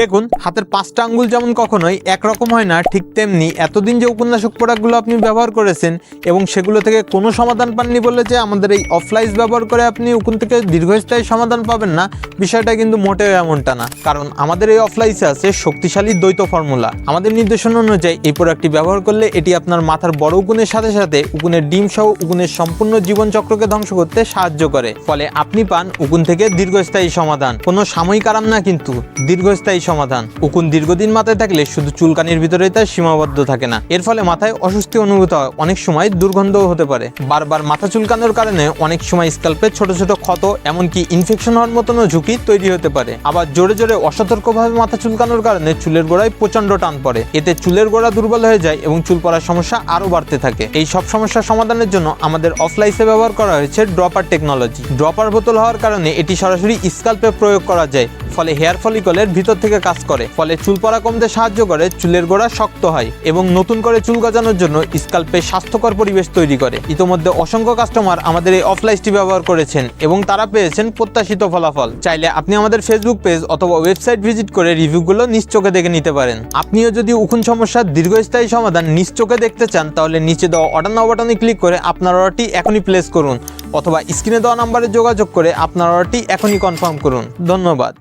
দেখুন, হাতের 5টা আঙ্গুল যেমন কখনোই একরকম হয় না, ঠিক তেমনি এতদিন যে উপন্যাসক প্রোডাক্টগুলো আপনি ব্যবহার করেছেন এবং সেগুলো থেকে কোনো সমাধান পাননি বলে যে আমাদের এই অফলাইস ব্যবহার করে আপনি উকুন থেকে দীর্ঘস্থায়ী সমাধান পাবেন না, বিষয়টা কিন্তু মোটেও এমনটা না। কারণ আমাদের এই অফলাইসে আছে শক্তিশালী দ্বৈত ফর্মুলা। আমাদের নির্দেশনা অনুযায়ী এই প্রোডাক্টটি ব্যবহার করলে এটি আপনার মাথার বড় উকুনের সাথে সাথে উকুনের ডিম সহ উকুনের সম্পূর্ণ জীবনচক্রকে ধ্বংস করতে সাহায্য করে। ফলে আপনি পান উকুন থেকে দীর্ঘস্থায়ী সমাধান। কোনো সাময়িক আরাম না, কিন্তু দীর্ঘস্থায়ী সমাধান। উকুন দীর্ঘদিন মাথায় থাকলে শুধু চুলকানির ভিতরেই তার সীমাবদ্ধ থাকে না, এর ফলে মাথায় অস্বস্তি অনুভূত হয়, অনেক সময় দুর্গন্ধও হতে পারে। বারবার মাথা চুলকানোর কারণে অনেক সময় স্ক্যাল্পে ছোট ছোট ক্ষত, এমনকি ইনফেকশন হওয়ার মতনও ঝুঁকি তৈরি হতে পারে। আবার জোরে জোরে অসতর্কভাবে মাথা চুলকানোর কারণে চুলের গোড়ায় প্রচন্ড টান পড়ে, এতে চুলের গোড়া দুর্বল হয়ে যায় এবং চুল পড়ার সমস্যা আরও বাড়তে থাকে। এই সব সমস্যার সমাধানের জন্য আমাদের অফলাইসে ব্যবহার করা হয়েছে ড্রপার টেকনোলজি। ড্রপার বোতল হওয়ার কারণে এটি সরাসরি স্ক্যাল্পে প্রয়োগ করা যায়, ফলে হেয়ার ফলিকলের ভিতর থেকে কাজ করে, ফলে চুল পড়া কমতে সাহায্য করে, চুলের গোড়া শক্ত হয় এবং নতুন করে চুল গজানোর জন্য স্ক্যাল্পে স্বাস্থ্যকর পরিবেশ তৈরি করে। ইতোমধ্যে অসংখ্য কাস্টমার আমাদের এই অফলাইসটি ব্যবহার করেছেন এবং তারা পেয়েছেন প্রত্যাশিত ফলাফল। চাইলে আপনি আমাদের ফেসবুক পেজ অথবা ওয়েবসাইট ভিজিট করে রিভিউগুলো নিজ চোখে দেখে নিতে পারেন। আপনিও যদি উকুন সমস্যার দীর্ঘস্থায়ী সমাধান নিজ চোখে দেখতে চান, তাহলে নিচে দেওয়া অর্ডার নাও বাটনে ক্লিক করে আপনার অর্ডারটি এখনই প্লেস করুন, অথবা স্ক্রিনে দেওয়া নাম্বারে যোগাযোগ করে আপনার অর্ডারটি এখনই কনফার্ম করুন। ধন্যবাদ।